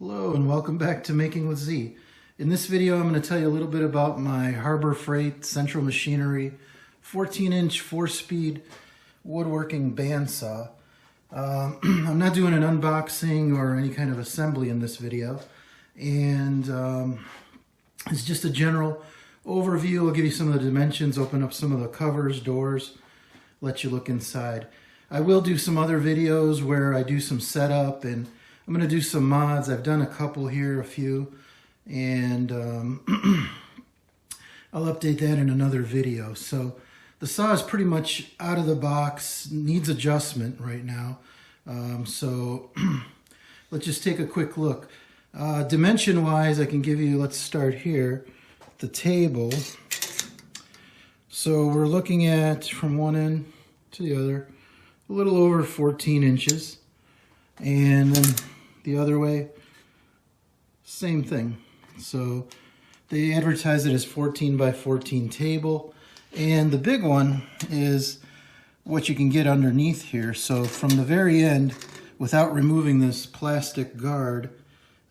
Hello and welcome back to Making with Z. In this video I'm going to tell you a little bit about my Harbor Freight Central Machinery 14-inch 4-speed woodworking bandsaw. I'm not doing an unboxing or any kind of assembly in this video, and it's just a general overview. I'll give you some of the dimensions, open up some of the covers, doors, let you look inside. I will do some other videos where I do some setup, and I'm going to do some mods. I've done a couple here, a few, and I'll update that in another video. So the saw is pretty much out of the box, needs adjustment right now. So let's just take a quick look. Dimension-wise, I can give you, let's start here, the table. So we're looking at, from one end to the other, a little over 14 inches. And then the other way, same thing. So they advertise it as 14 by 14 table, and the big one is what you can get underneath here. So from the very end, without removing this plastic guard,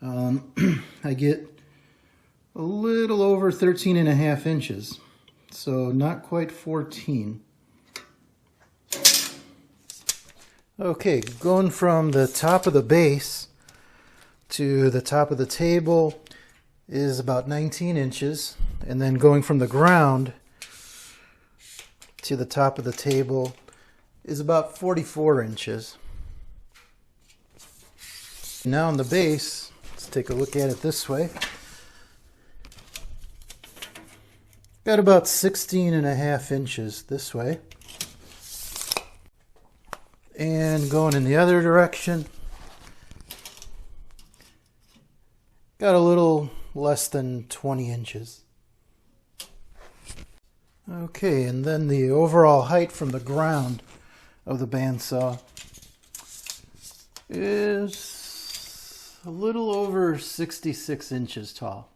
I get a little over 13.5 inches. So not quite 14. Okay, going from the top of the base to the top of the table is about 19 inches, and then going from the ground to the top of the table is about 44 inches. Now on the base, let's take a look at it this way. Got about 16.5 inches this way. And going in the other direction, got a little less than 20 inches. Okay, and then the overall height from the ground of the bandsaw is a little over 66 inches tall.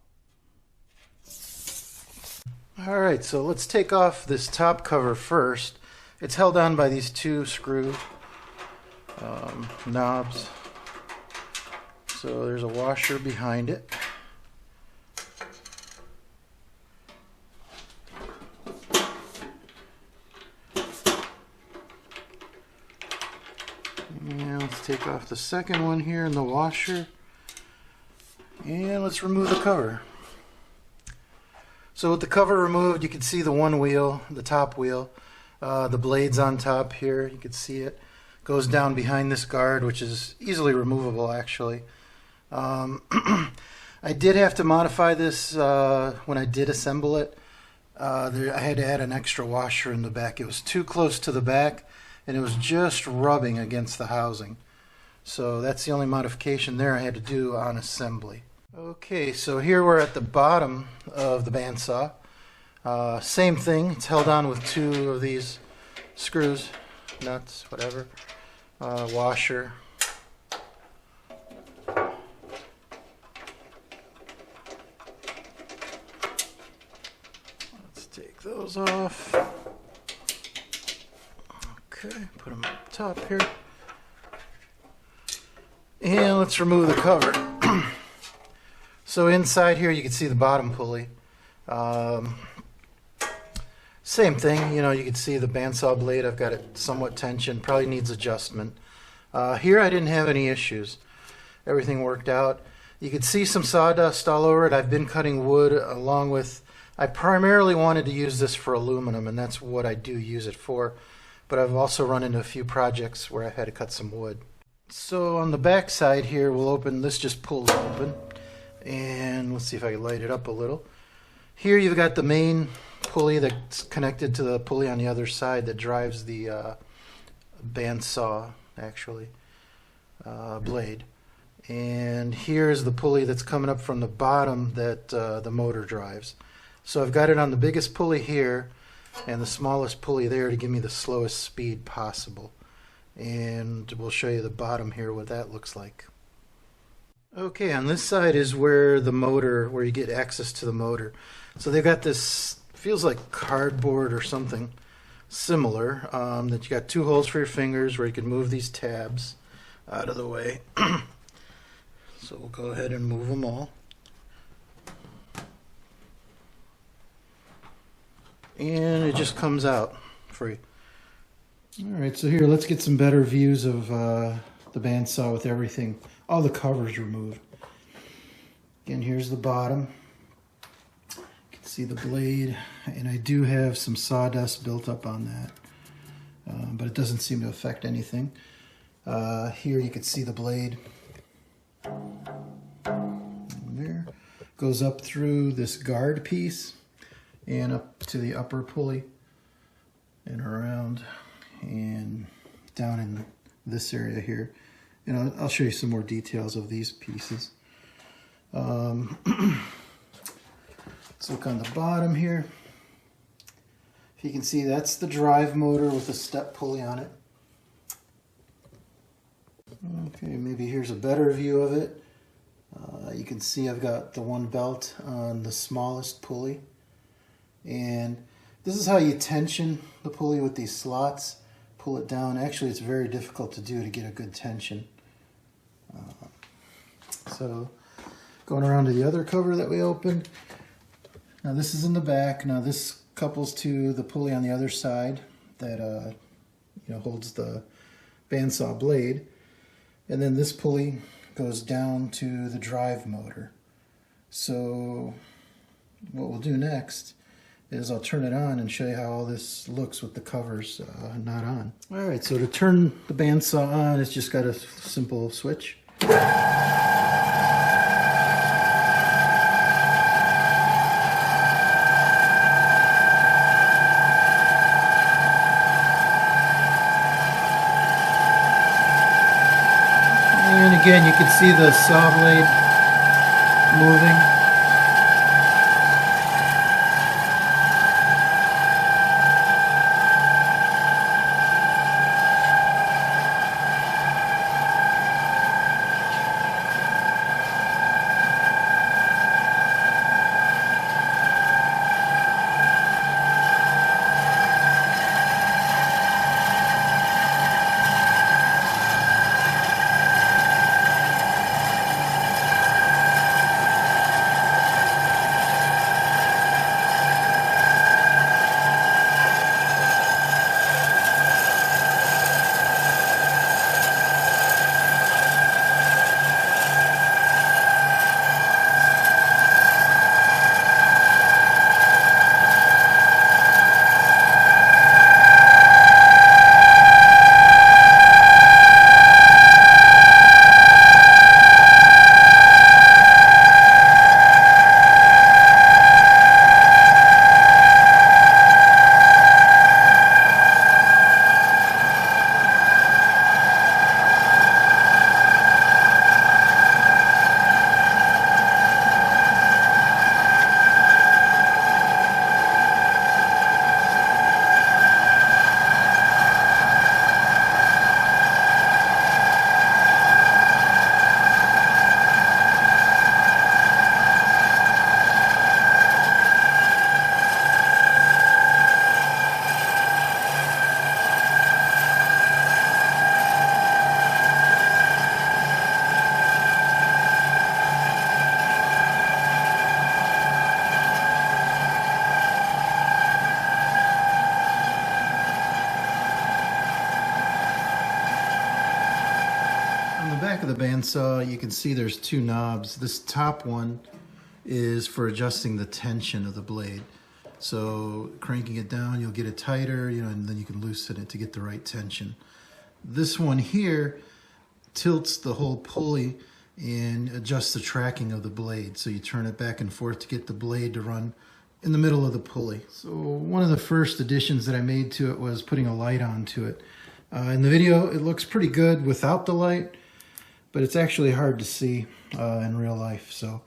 Alright, so let's take off this top cover first. It's held on by these two screw knobs. So there's a washer behind it. And let's take off the second one here in the washer. And let's remove the cover. So with the cover removed, you can see the one wheel, the top wheel. The blades on top here, you can see it. Goes down behind this guard, which is easily removable actually. I did have to modify this when I did assemble it. I had to add an extra washer in the back. It was too close to the back, and it was just rubbing against the housing. So that's the only modification there I had to do on assembly. Okay, so here we're at the bottom of the bandsaw. Same thing, it's held on with two of these screws, nuts, whatever, washer. Let's take those off. Okay, put them up top here. And let's remove the cover. So inside here you can see the bottom pulley. Same thing, you know, you can see the bandsaw blade. I've got it somewhat tensioned, probably needs adjustment. Here I didn't have any issues. Everything worked out. You can see some sawdust all over it. I've been cutting wood along with, I primarily wanted to use this for aluminum, and that's what I do use it for. But I've also run into a few projects where I've had to cut some wood. So on the back side here, we'll open, this just pulls open. And let's see if I can light it up a little. Here you've got the main pulley that's connected to the pulley on the other side that drives the bandsaw, actually, blade. And here's the pulley that's coming up from the bottom that the motor drives. So I've got it on the biggest pulley here and the smallest pulley there to give me the slowest speed possible. And we'll show you the bottom here, what that looks like. Okay, on this side is where the motor, where you get access to the motor. So they've got this, feels like cardboard or something similar, that you got two holes for your fingers where you can move these tabs out of the way. So So we'll go ahead and move them all. And it just comes out free. Alright, so here, let's get some better views of the bandsaw with everything, all the covers removed. Again, here's the bottom. You can see the blade, and I do have some sawdust built up on that, but it doesn't seem to affect anything. Here you can see the blade. There. Goes up through this guard piece and up to the upper pulley and around and down in this area here. And I'll show you some more details of these pieces. Let's look on the bottom here. If you can see, that's the drive motor with a step pulley on it. Okay, maybe here's a better view of it. You can see I've got the one belt on the smallest pulley. And this is how you tension the pulley with these slots. Pull it down. Actually, it's very difficult to do to get a good tension. So, going around to the other cover that we opened. Now this is in the back. Now this couples to the pulley on the other side that holds the bandsaw blade. And then this pulley goes down to the drive motor. So what we'll do next is I'll turn it on and show you how all this looks with the covers not on. Alright, so to turn the bandsaw on, it's just got a simple switch. And again, you can see the saw blade moving. Back of the bandsaw, you can see there's two knobs. This top one is for adjusting the tension of the blade. So cranking it down, you'll get it tighter, and then you can loosen it to get the right tension. This one here tilts the whole pulley and adjusts the tracking of the blade. So you turn it back and forth to get the blade to run in the middle of the pulley. So one of the first additions that I made to it was putting a light onto it. In the video, it looks pretty good without the light, but it's actually hard to see in real life. So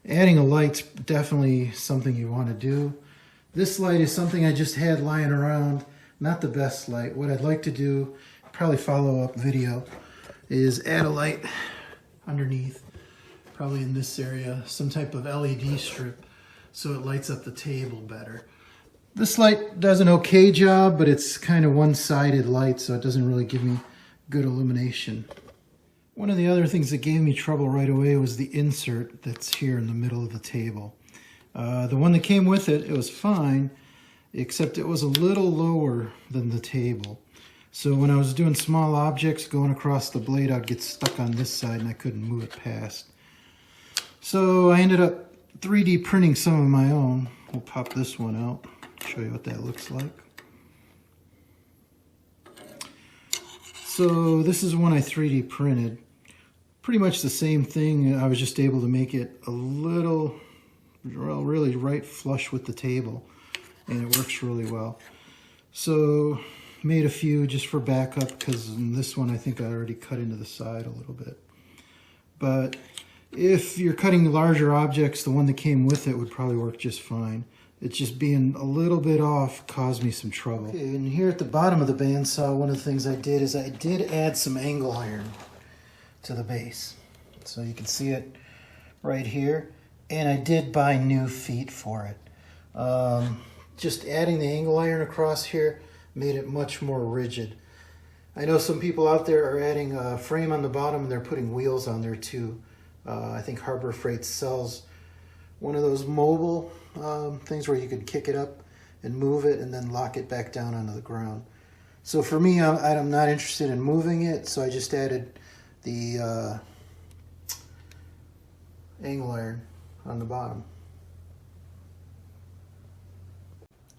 adding a light's definitely something you want to do. This light is something I just had lying around, not the best light. What I'd like to do, probably follow-up video, is add a light underneath, probably in this area, some type of LED strip, so it lights up the table better. This light does an okay job, but it's kind of one-sided light, so it doesn't really give me good illumination. One of the other things that gave me trouble right away was the insert that's here in the middle of the table. The one that came with it, it was fine, except it was a little lower than the table. So when I was doing small objects going across the blade, I'd get stuck on this side and I couldn't move it past. So I ended up 3D printing some of my own. We'll pop this one out, show you what that looks like. So this is one I 3D printed. Pretty much the same thing. I was just able to make it a little, well, really right flush with the table, and it works really well. So made a few just for backup, because in this one I think I already cut into the side a little bit. But if you're cutting larger objects, the one that came with it would probably work just fine. It's just being a little bit off caused me some trouble. Okay, and here at the bottom of the bandsaw, one of the things I did is I did add some angle iron to the base. So you can see it right here. And I did buy new feet for it. Just adding the angle iron across here made it much more rigid. I know some people out there are adding a frame on the bottom and they're putting wheels on there too. I think Harbor Freight sells one of those mobile things where you can kick it up and move it and then lock it back down onto the ground. So for me, I'm not interested in moving it, so I just added the angle iron on the bottom.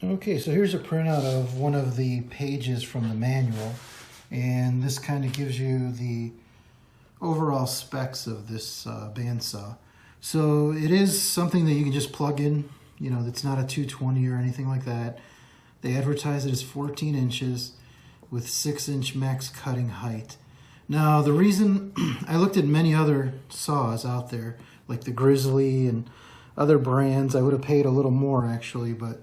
Okay, so here's a printout of one of the pages from the manual, and this kind of gives you the overall specs of this bandsaw. So it is something that you can just plug in, you know, it's not a 220 or anything like that. They advertise it as 14 inches with 6-inch max cutting height. Now, the reason I looked at many other saws out there, like the Grizzly and other brands, I would have paid a little more actually, but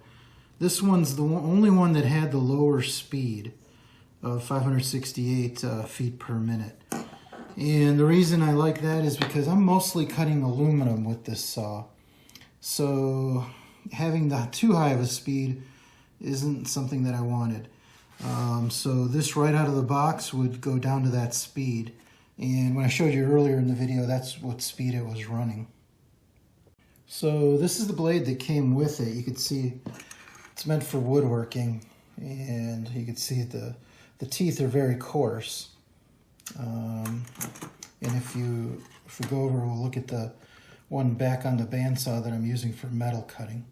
this one's the only one that had the lower speed of 568 feet per minute. And the reason I like that is because I'm mostly cutting aluminum with this saw. So having the too high of a speed isn't something that I wanted. So this right out of the box would go down to that speed. And when I showed you earlier in the video, that's what speed it was running. So this is the blade that came with it. You can see it's meant for woodworking, and you can see the teeth are very coarse. And if we go over, we'll look at the one back on the bandsaw that I'm using for metal cutting.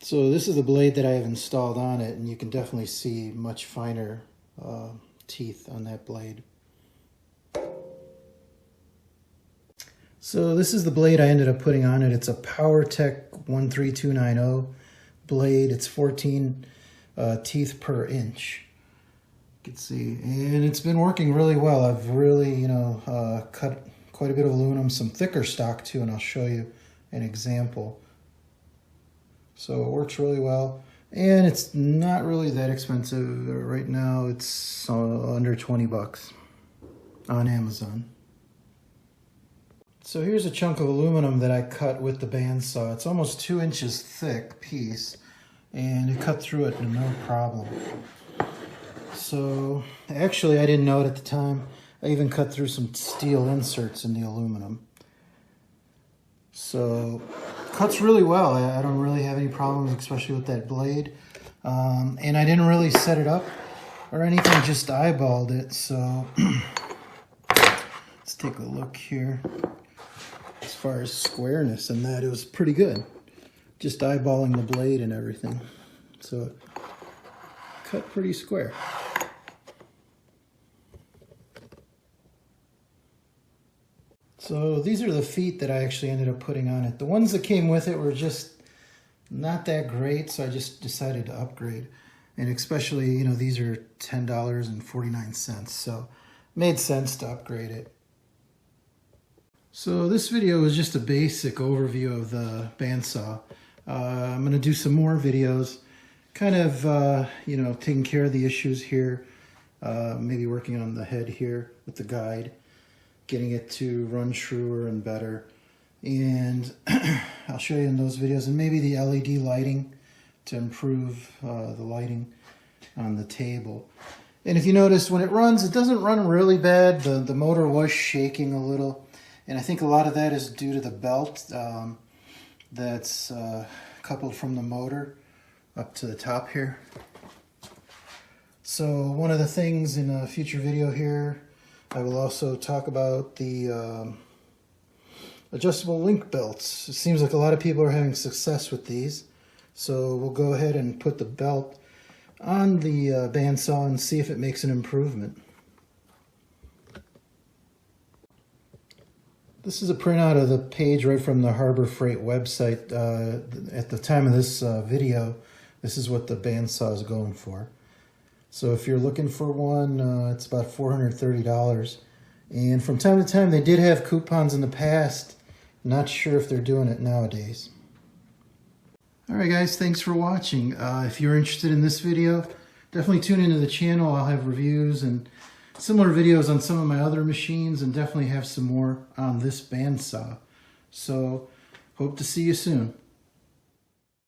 So this is the blade that I have installed on it, and you can definitely see much finer teeth on that blade. So this is the blade I ended up putting on it. It's a PowerTech 13290 blade. It's 14 teeth per inch. You can see, and it's been working really well. I've really, cut quite a bit of aluminum, some thicker stock too, and I'll show you an example. So it works really well, and it's not really that expensive. Right now it's under 20 bucks on Amazon. So here's a chunk of aluminum that I cut with the bandsaw. It's almost 2 inches thick piece, and it cut through it no problem. So actually I didn't know it at the time. I even cut through some steel inserts in the aluminum. So cuts really well. I don't really have any problems, especially with that blade. And I didn't really set it up or anything, just eyeballed it. So let's take a look here. As far as squareness and that, it was pretty good. Just eyeballing the blade and everything. So it cut pretty square. So these are the feet that I actually ended up putting on it. The ones that came with it were just not that great, so I just decided to upgrade. And especially, these are $10.49, so it made sense to upgrade it. So this video is just a basic overview of the bandsaw. I'm going to do some more videos, kind of, taking care of the issues here, maybe working on the head here with the guide, getting it to run truer and better. And I'll show you in those videos, and maybe the LED lighting to improve the lighting on the table. And if you notice, when it runs, it doesn't run really bad. The motor was shaking a little, and I think a lot of that is due to the belt that's coupled from the motor up to the top here. So one of the things in a future video here, I will also talk about the adjustable link belts. It seems like a lot of people are having success with these. So we'll go ahead and put the belt on the bandsaw and see if it makes an improvement. This is a printout of the page right from the Harbor Freight website. At the time of this video, this is what the bandsaw is going for. So if you're looking for one, it's about $430. And from time to time, they did have coupons in the past. Not sure if they're doing it nowadays. Alright guys, thanks for watching. If you're interested in this video, definitely tune into the channel. I'll have reviews and similar videos on some of my other machines, and definitely have some more on this bandsaw. So, hope to see you soon.